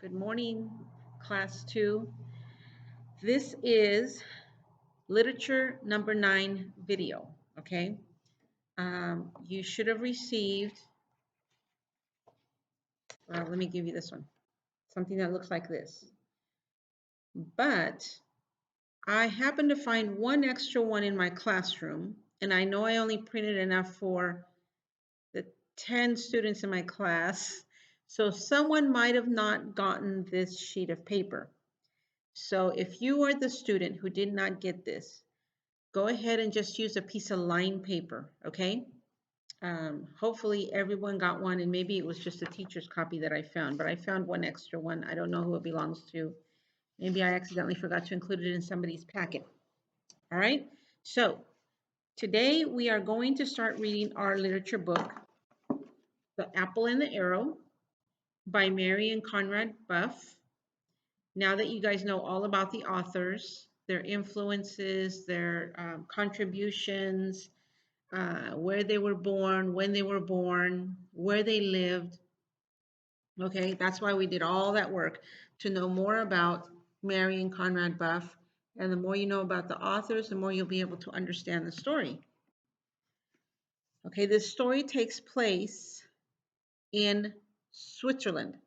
Good morning, class 2. This is literature number 9 video, okay? You should have received, let me give you this one, something that looks like this. But I happened to find one extra one in my classroom, and I know I only printed enough for the 10 students in my class, so someone might have not gotten this sheet of paper. So if you are the student who did not get this, go ahead and just use a piece of lined paper, okay? Hopefully everyone got one, and maybe it was just a teacher's copy that I found, but I found one extra one. I don't know who it belongs to. Maybe I accidentally forgot to include it in somebody's packet. All right, so today we are going to start reading our literature book, The Apple and the Arrow by Mary and Conrad Buff. Now that you guys know all about the authors, their influences, their contributions, where they were born, when they were born, where they lived. Okay, that's why we did all that work to know more about Mary and Conrad Buff. And the more you know about the authors, the more you'll be able to understand the story. Okay, this story takes place in Switzerland.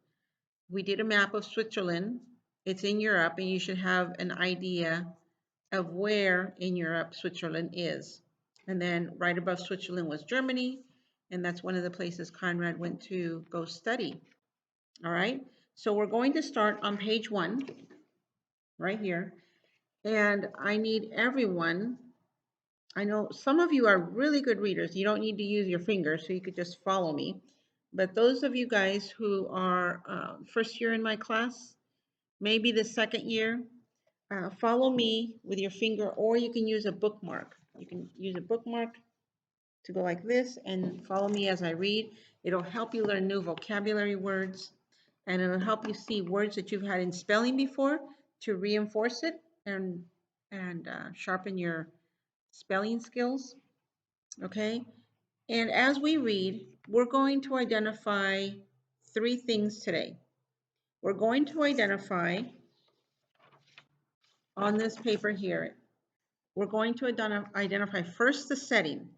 We did a map of Switzerland. It's in Europe, and you should have an idea of where in Europe Switzerland is. And then right above Switzerland was Germany, and that's one of the places Conrad went to go study. All right, so we're going to start on page 1, right here. And I need everyone, I know some of you are really good readers. You don't need to use your fingers, so you could just follow me. But those of you guys who are first year in my class, maybe the second year, follow me with your finger, or you can use a bookmark. You can use a bookmark to go like this and follow me as I read. It'll help you learn new vocabulary words, and it'll help you see words that you've had in spelling before to reinforce it and sharpen your spelling skills, okay? And as we read, we're going to identify 3 things today. We're going to identify on this paper here, we're going to identify first the setting,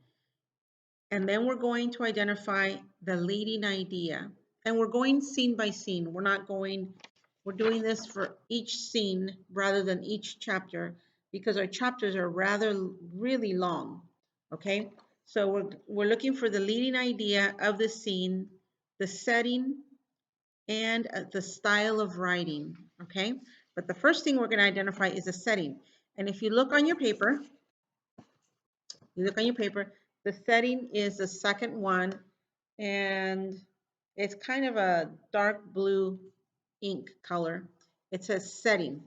and then we're going to identify the leading idea. And we're going scene by scene. We're doing this for each scene rather than each chapter because our chapters are really long, okay? So we're looking for the leading idea of the scene, the setting, and the style of writing, okay? But the first thing we're going to identify is the setting. And if you look on your paper, the setting is the second one, and it's kind of a dark blue ink color. It says setting,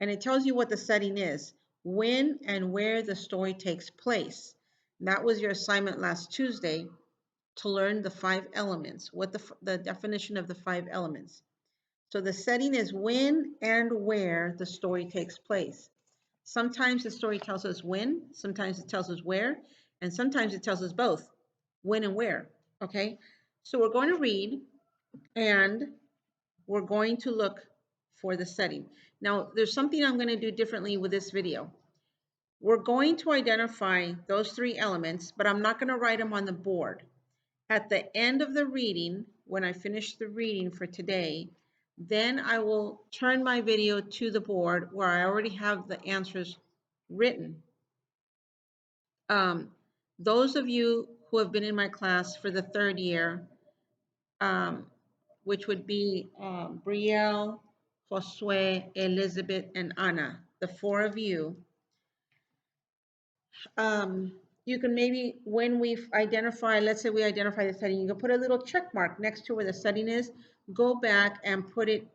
and it tells you what the setting is, when and where the story takes place. And that was your assignment last Tuesday, to learn the 5 elements, what the definition of the 5 elements. So the setting is when and where the story takes place. Sometimes the story tells us when, sometimes it tells us where, and sometimes it tells us both, when and where, okay? So we're going to read, and we're going to look for the setting. Now, there's something I'm going to do differently with this video. We're going to identify those 3 elements, but I'm not going to write them on the board. At the end of the reading, when I finish the reading for today, then I will turn my video to the board where I already have the answers written. Those of you who have been in my class for the 3rd year, which would be Brielle, Josue, Elizabeth, and Anna, the 4 of you, you can maybe, when we identify, let's say we identify the setting, you can put a little check mark next to where the setting is, go back and put it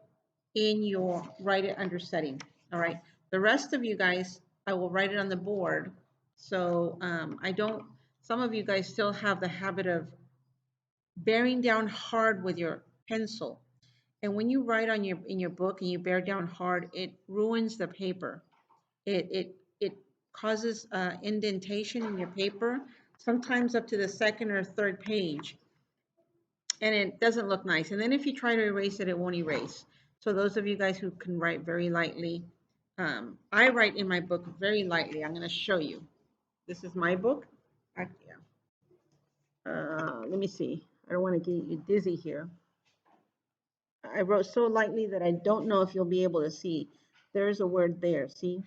in your, write it under setting. All right, the rest of you guys, I will write it on the board. So some of you guys still have the habit of bearing down hard with your pencil. And when you write on in your book and you bear down hard, it ruins the paper. It causes indentation in your paper, sometimes up to the 2nd or 3rd page, and it doesn't look nice. And then if you try to erase it, it won't erase. So those of you guys who can write very lightly, I write in my book very lightly. I'm going to show you. This is my book. Yeah. Let me see. I don't want to get you dizzy here. I wrote so lightly that I don't know if you'll be able to see. There's a word there, see?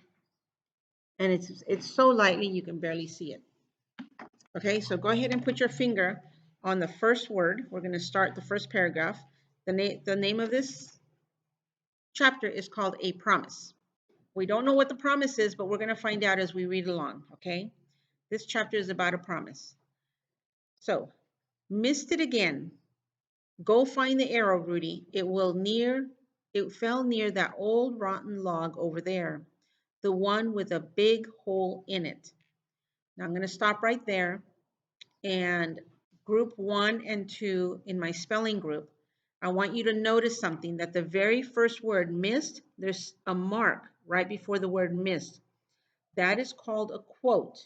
And it's so lightly you can barely see it. Okay, so go ahead and put your finger on the first word. We're going to start the first paragraph. The name of this chapter is called A Promise. We don't know what the promise is, but we're going to find out as we read along, okay? This chapter is about a promise. So, missed it again. Go find the arrow, Rudy. It fell near that old rotten log over there, the one with a big hole in it. Now I'm going to stop right there, and group 1 and 2 in my spelling group, I want you to notice something, that the very first word, missed, there's a mark right before the word missed. That is called a quote.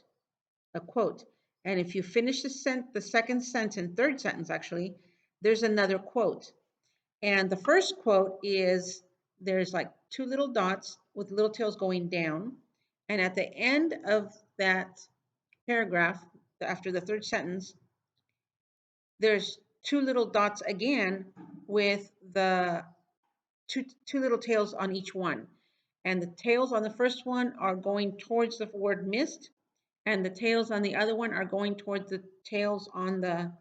A quote. And if you finish the second sentence, third sentence actually, there's another quote. And the first quote is, there's like two little dots with little tails going down. And at the end of that paragraph, after the third sentence, there's two little dots again with the two little tails on each one. And the tails on the first one are going towards the word missed, and the tails on the other one are going towards the tails on the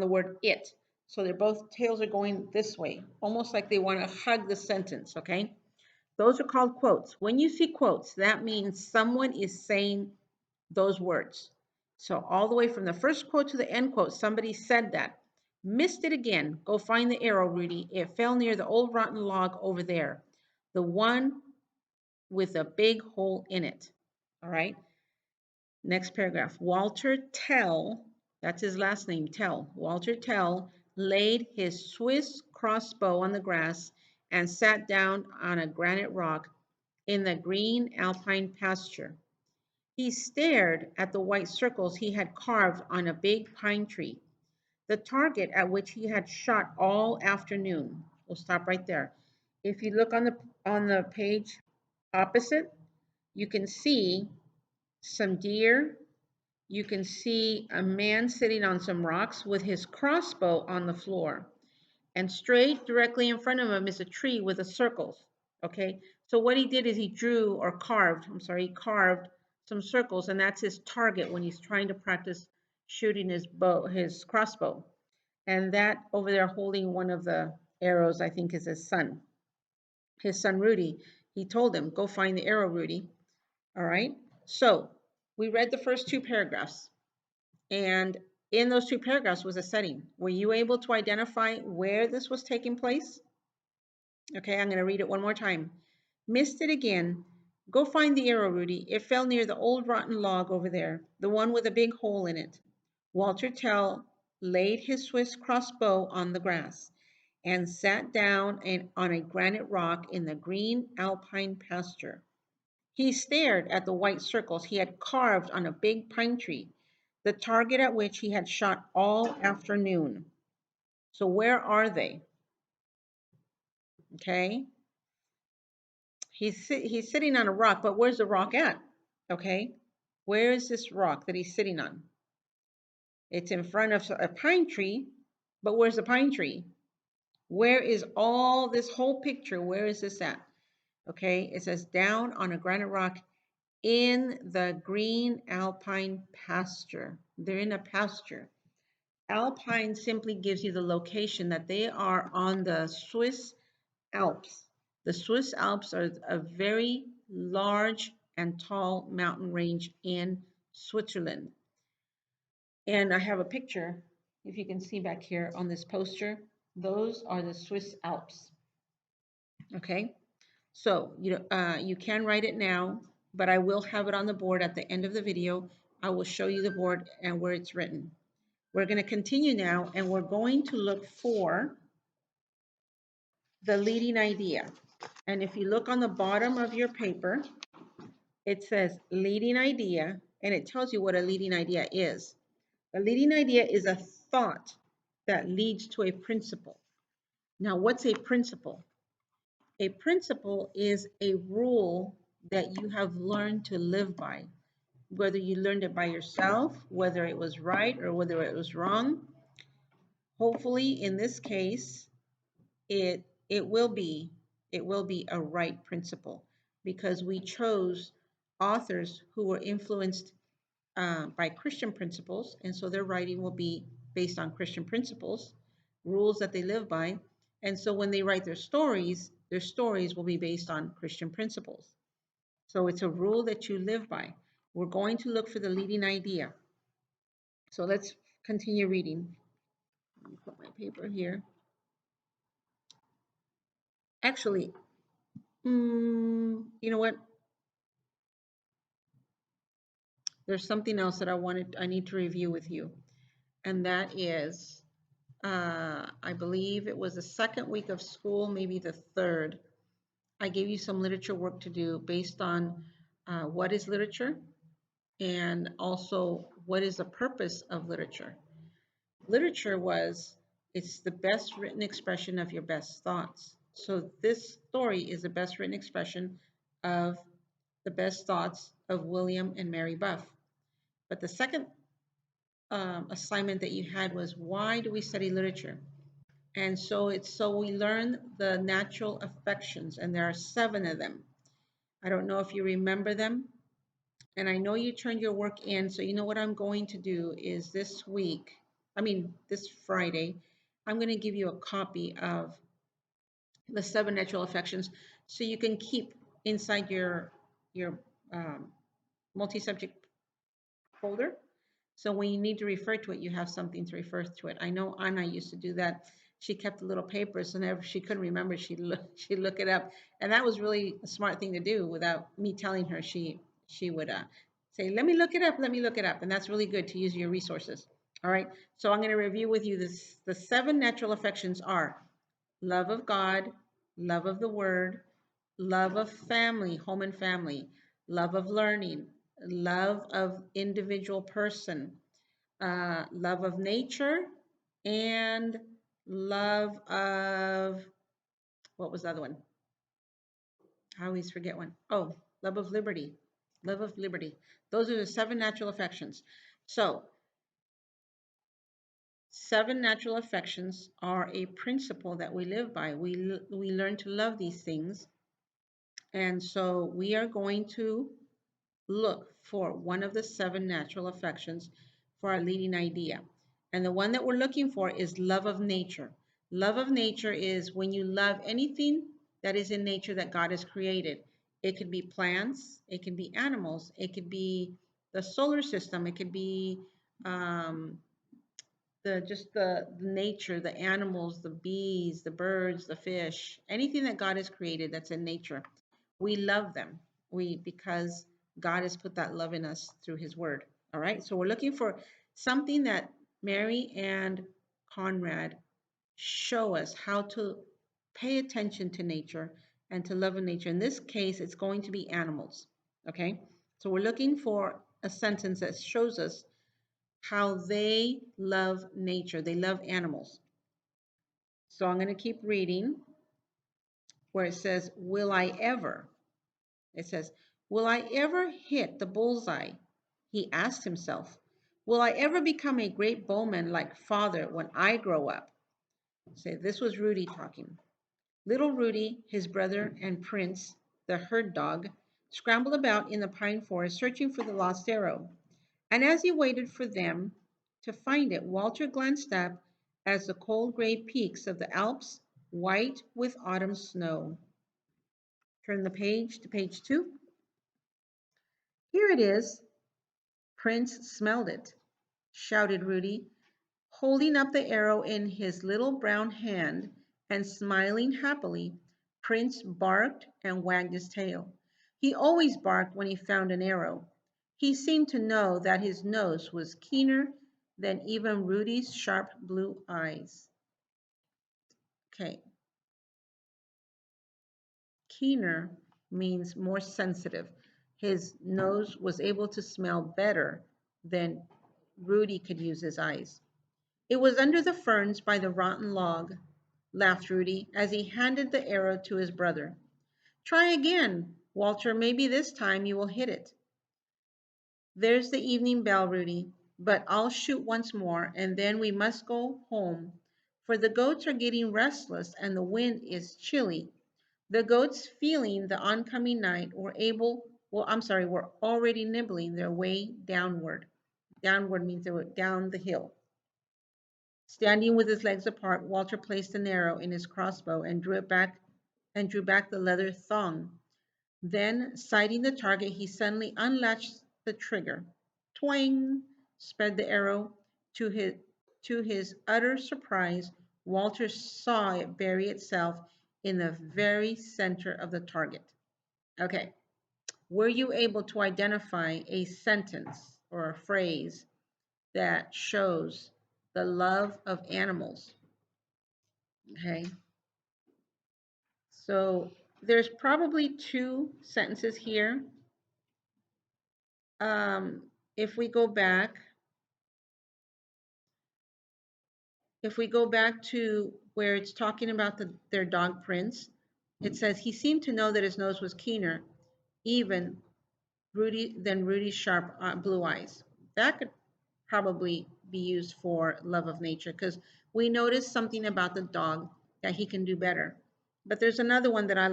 word it. So they're both tails are going this way, almost like they want to hug the sentence, okay? Those are called quotes. When you see quotes, that means someone is saying those words. So all the way from the first quote to the end quote, somebody said that. Missed it again. Go find the arrow, Rudy. It fell near the old rotten log over there. The one with a big hole in it. All right. Next paragraph. Walter Tell, that's his last name, Tell. Walter Tell laid his Swiss crossbow on the grass and sat down on a granite rock in the green alpine pasture. He stared at the white circles he had carved on a big pine tree, the target at which he had shot all afternoon. We'll stop right there. If you look on the page opposite, you can see some deer. You can see a man sitting on some rocks with his crossbow on the floor. And straight directly in front of him is a tree with the circles. Okay, so what he did is he drew or carved, he carved some circles, and that's his target when he's trying to practice shooting his crossbow. And that over there holding one of the arrows, I think, is his son Rudy. He told him, go find the arrow, Rudy. All right, so we read the first two paragraphs, and in those two paragraphs was a setting. Were you able to identify where this was taking place? Okay, I'm going to read it one more time. Missed it again. Go find the arrow, Rudy. It fell near the old rotten log over there, the one with a big hole in it. Walter Tell laid his Swiss crossbow on the grass and sat down on a granite rock in the green alpine pasture. He stared at the white circles he had carved on a big pine tree, the target at which he had shot all afternoon. So where are they? Okay. He's sitting on a rock, but where's the rock at? Okay. Where is this rock that he's sitting on? It's in front of a pine tree, but where's the pine tree? Where is all this whole picture? Where is this at? Okay. It says down on a granite rock in the green alpine pasture. They're in a pasture. Alpine simply gives you the location that they are on the Swiss Alps. The Swiss Alps are a very large and tall mountain range in Switzerland. And I have a picture, if you can see back here on this poster, those are the Swiss Alps. Okay, so you can write it now, but I will have it on the board at the end of the video. I will show you the board and where it's written. We're going to continue now, and we're going to look for the leading idea. And if you look on the bottom of your paper, it says leading idea, and it tells you what a leading idea is. A leading idea is a thought that leads to a principle. Now, what's a principle? A principle is a rule that you have learned to live by, whether you learned it by yourself, whether it was right or whether it was wrong. Hopefully, in this case, it will be a right principle because we chose authors who were influenced by Christian principles, and so their writing will be based on Christian principles, rules that they live by, and so when they write their stories will be based on Christian principles. So it's a rule that you live by. We're going to look for the leading idea. So let's continue reading. Let me put my paper here. Actually, you know what? There's something else that I need to review with you, and that is, I believe it was the second week of school, maybe the third. I gave you some literature work to do based on what is literature and also what is the purpose of literature. Literature it's the best written expression of your best thoughts. So this story is the best written expression of the best thoughts of William and Mary Buff. But the second assignment that you had was, why do we study literature? And so we learn the natural affections, and there are 7 of them. I don't know if you remember them, and I know you turned your work in, so you know what I'm going to do is this Friday, I'm going to give you a copy of the 7 natural affections so you can keep inside your multi-subject folder. So when you need to refer to it, you have something to refer to it. I know Anna used to do that. She kept a little paper, so whenever she couldn't remember, she'd look it up, and that was really a smart thing to do without me telling her. She would say, "Let me look it up. Let me look it up," and that's really good to use your resources. All right. So I'm going to review with you this. The 7 natural affections are love of God, love of the Word, love of family, home and family, love of learning, love of individual person, love of nature, and love of, what was the other one? I always forget one. Oh, love of liberty. Love of liberty. Those are the 7 natural affections. So 7 natural affections are a principle that we live by. We learn to love these things. And so we are going to look for one of the 7 natural affections for our leading idea. And the one that we're looking for is love of nature. Love of nature is when you love anything that is in nature that God has created. It could be plants, it could be animals, it could be the solar system, it could be the nature, the animals, the bees, the birds, the fish, anything that God has created that's in nature. We love them. Because God has put that love in us through his word. All right. So we're looking for something that Mary and Conrad show us how to pay attention to nature and to love in nature. In this case, it's going to be animals. Okay. So we're looking for a sentence that shows us how they love nature. They love animals. So I'm going to keep reading where it says, will I ever? It says, will I ever hit the bullseye? He asked himself. Will I ever become a great bowman like father when I grow up? So this was Rudy talking. Little Rudy, his brother, and Prince, the herd dog, scrambled about in the pine forest searching for the lost arrow. And as he waited for them to find it, Walter glanced up as the cold gray peaks of the Alps, white with autumn snow. Turn the page to page 2. Here it is. Prince smelled it, shouted Rudy, holding up the arrow in his little brown hand and smiling happily. Prince barked and wagged his tail. He always barked when he found an arrow. He seemed to know that his nose was keener than even Rudy's sharp blue eyes. Okay. Keener means more sensitive. His nose was able to smell better than Rudy could use his eyes. It was under the ferns by the rotten log. laughed Rudy as he handed the arrow to his brother. Try again, Walter. Maybe this time you will hit it. There's the evening bell, Rudy, but I'll shoot once more, and then we must go home, for the goats are getting restless and the wind is chilly. The goats, feeling the oncoming night, were already nibbling their way downward. Downward means they were down the hill. Standing with his legs apart, Walter placed an arrow in his crossbow and drew back the leather thong. Then, sighting the target, he suddenly unlatched the trigger. Twang! Sped the arrow. To his utter surprise, Walter saw it bury itself in the very center of the target. Okay, were you able to identify a sentence or a phrase that shows the love of animals? Okay, so there's probably two sentences here. Um, if we go back, to where it's talking about their dog Prince, it says he seemed to know that his nose was keener, even than Rudy's sharp blue eyes. That could probably be used for love of nature because we noticed something about the dog that he can do better. But there's another one that I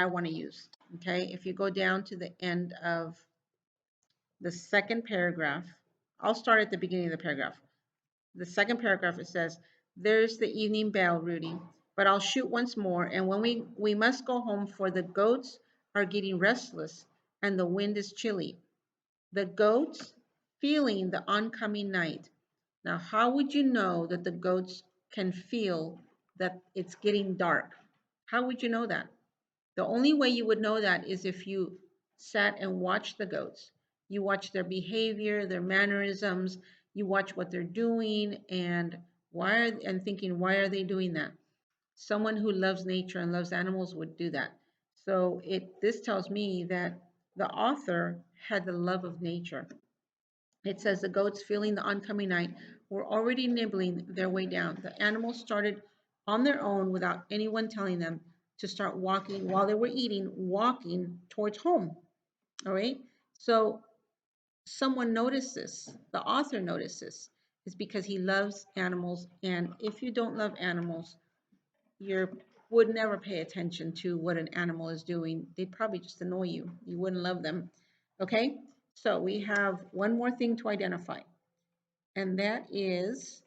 want to use. Okay, if you go down to the end of the second paragraph, I'll start at the beginning of the paragraph. The second paragraph, it says, there's the evening bell, Rudy, but I'll shoot once more, and when we must go home, for the goats are getting restless and the wind is chilly. The goats feeling the oncoming night. Now, how would you know that the goats can feel that it's getting dark? How would you know that? The only way you would know that is if you sat and watched the goats. You watch their behavior, their mannerisms, you watch what they're doing and thinking, why are they doing that? Someone who loves nature and loves animals would do that. So this tells me that the author had the love of nature. It says the goats, feeling the oncoming night, were already nibbling their way down. The animals started on their own without anyone telling them to start walking while they were eating, walking towards home. All right. So someone noticed this. The author noticed this. It's because he loves animals. And if you don't love animals, you would never pay attention to what an animal is doing. They'd probably just annoy you. You wouldn't love them. Okay. So we have one more thing to identify, and that is,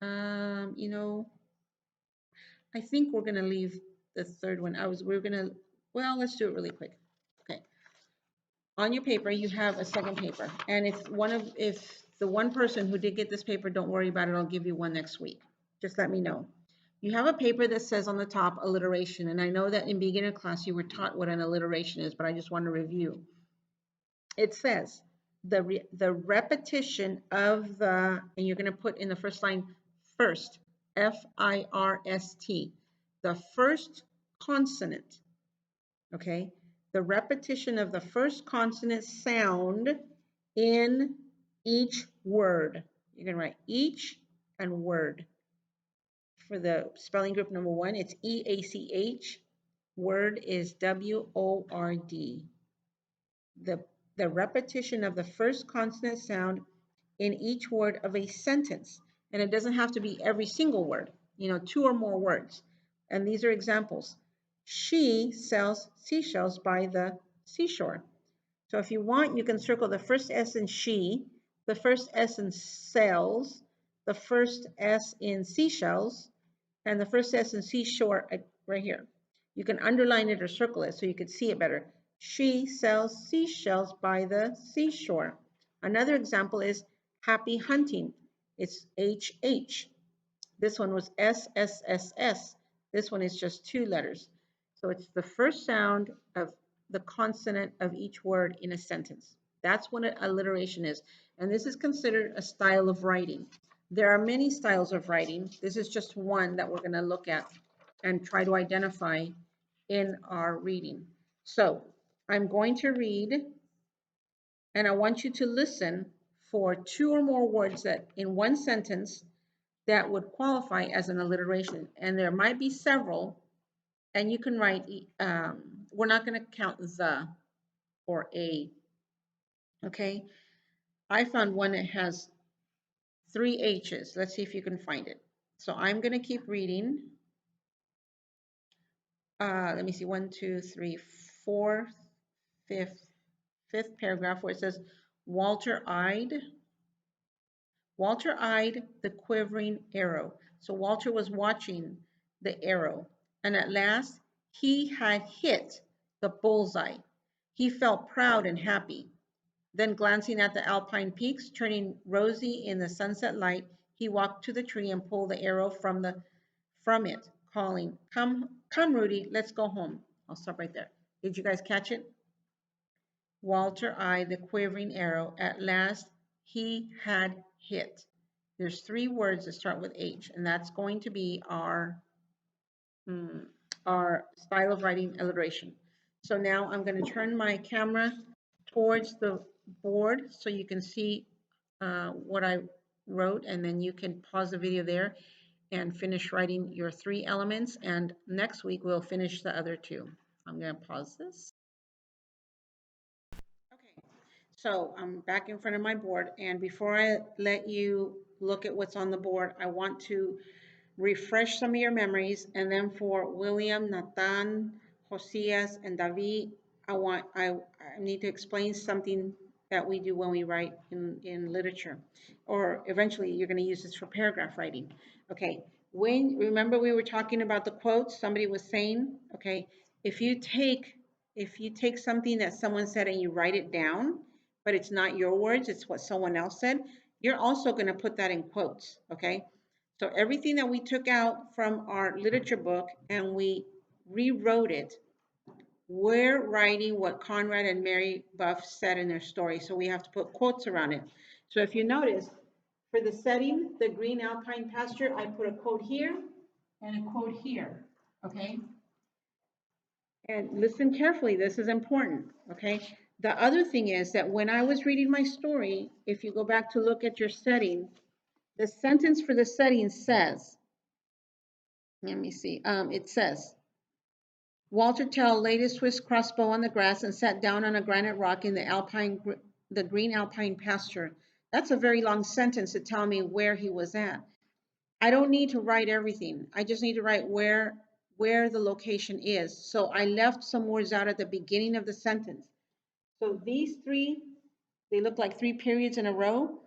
you know, I think we're going to leave the third one. Well, let's do it really quick. Okay. On your paper, you have a second paper, and if the one person who did get this paper, don't worry about it. I'll give you one next week. Just let me know. You have a paper that says on the top, alliteration, and I know that in beginner class you were taught what an alliteration is, but I just want to review. It says the repetition of and you're going to put in the first line first, F-I-R-S-T, the first consonant, okay? The repetition of the first consonant sound in each word. You're going to write each and word. For the spelling group number 1, it's E-A-C-H. Word is W-O-R-D. The repetition of the first consonant sound in each word of a sentence. And it doesn't have to be every single word, 2 or more words. And these are examples. She sells seashells by the seashore. So if you want, you can circle the first S in she, the first S in sells, the first S in seashells, and the first S in seashore right here. You can underline it or circle it so you could see it better. She sells seashells by the seashore. Another example is happy hunting. It's HH. This one was SSSS. This one is just 2 letters. So it's the first sound of the consonant of each word in a sentence. That's what an alliteration is. And this is considered a style of writing. There are many styles of writing. This is just one that we're going to look at and try to identify in our reading. So I'm going to read, and I want you to listen for 2 or more words that in one sentence that would qualify as an alliteration. And there might be several, and you can write, we're not going to count the or a, okay? I found one that has 3 H's. Let's see if you can find it. So I'm going to keep reading. Let me see, 1, 2, 3, 4, fifth paragraph where it says, Walter eyed the quivering arrow. So Walter was watching the arrow, and at last he had hit the bullseye. He felt proud and happy. Then glancing at the alpine peaks, turning rosy in the sunset light, he walked to the tree and pulled the arrow from it, calling, "Come, come, Rudy, let's go home." I'll stop right there. Did you guys catch it? Walter eyed the quivering arrow. At last he had hit. There's 3 words that start with H, and that's going to be our style of writing alliteration. So now I'm going to turn my camera towards the board so you can see what I wrote, and then you can pause the video there and finish writing your 3 elements, and next week we'll finish the other 2. I'm going to pause this. Okay, so I'm back in front of my board, and before I let you look at what's on the board, I want to refresh some of your memories, and then for William, Nathan, Josias, and David, I need to explain something that we do when we write in literature, or eventually you're going to use this for paragraph writing. Okay, remember we were talking about the quotes, somebody was saying, okay, if you take something that someone said and you write it down, but it's not your words, it's what someone else said, you're also going to put that in quotes, okay? So everything that we took out from our literature book and we rewrote it, we're writing what Conrad and Mary Buff said in their story. So we have to put quotes around it. So if you notice, for the setting, the green alpine pasture, I put a quote here and a quote here, okay? And listen carefully, this is important, okay? The other thing is that when I was reading my story, if you go back to look at your setting, the sentence for the setting says, let me see. It says, Walter Tell laid his Swiss crossbow on the grass and sat down on a granite rock in the green alpine pasture. That's a very long sentence to tell me where he was at. I don't need to write everything. I just need to write where the location is. So I left some words out at the beginning of the sentence. So these 3, they look like 3 periods in a row.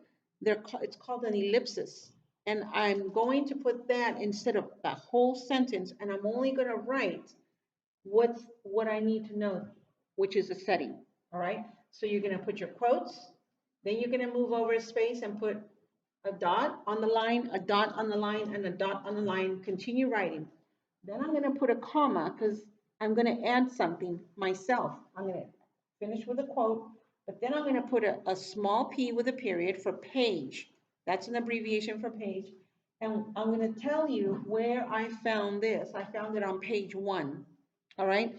It's called an ellipsis. And I'm going to put that instead of the whole sentence, and I'm only going to write what I need to know, which is a setting. All right. So you're going to put your quotes, then you're going to move over a space and put a dot on the line, a dot on the line, and a dot on the line. Continue writing. Then I'm going to put a comma because I'm going to add something myself. I'm going to finish with a quote, but then I'm going to put a small p with a period for page. That's an abbreviation for page. And I'm going to tell you where I found this. I found it on page 1. All right.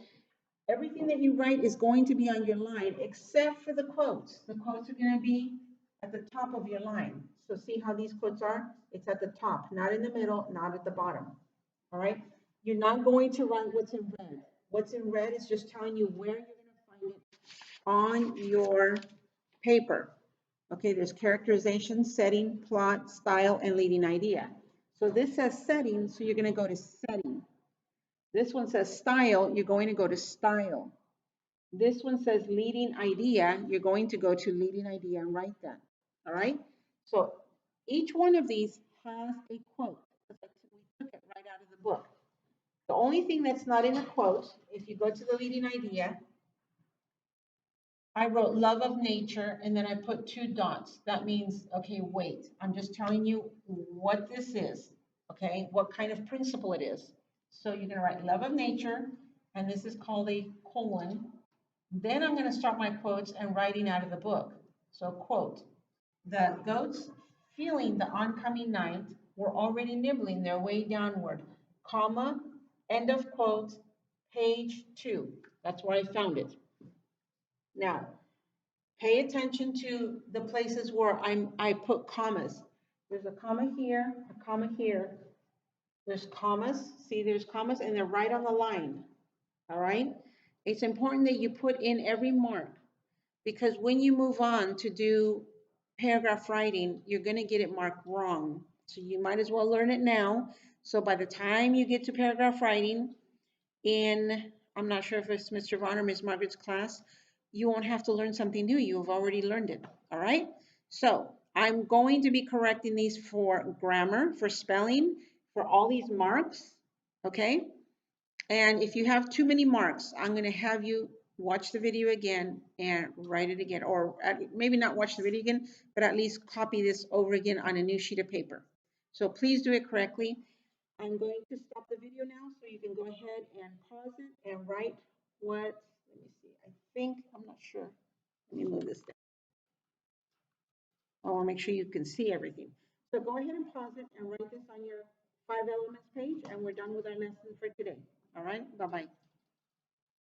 Everything that you write is going to be on your line except for the quotes. The quotes are going to be at the top of your line. So see how these quotes are? It's at the top, not in the middle, not at the bottom. All right. You're not going to write what's in red. What's in red is just telling you where you're going to find it on your paper. Okay, there's characterization, setting, plot, style, and leading idea. So this says setting, so you're going to go to setting. This one says style, you're going to go to style. This one says leading idea, you're going to go to leading idea and write that. All right? So each one of these has a quote. We took it right out of the book. The only thing that's not in a quote, if you go to the leading idea, I wrote love of nature and then I put 2 dots. That means, okay, wait, I'm just telling you what this is, okay, what kind of principle it is. So you're going to write love of nature, and this is called a colon. Then I'm going to start my quotes and writing out of the book. So quote, the goats feeling the oncoming night were already nibbling their way downward, comma, end of quote, page 2. That's where I found it. Now, pay attention to the places where I put commas. There's a comma here, a comma here. There's commas. See, there's commas, and they're right on the line. All right? It's important that you put in every mark because when you move on to do paragraph writing, you're going to get it marked wrong. So you might as well learn it now. So by the time you get to paragraph writing in, I'm not sure if it's Mr. Vaughn or Ms. Margaret's class, you won't have to learn something new. You have already learned it. All right? So I'm going to be correcting these for grammar, for spelling, for all these marks. Okay? And if you have too many marks, I'm going to have you watch the video again and write it again, or maybe not watch the video again, but at least copy this over again on a new sheet of paper. So please do it correctly. I'm going to stop the video now so you can go ahead and pause it and write what, let me see, I think, I'm not sure. Let me move this down. I want to make sure you can see everything. So go ahead and pause it and write this on your 5 elements page, and we're done with our lesson for today. All right, bye-bye.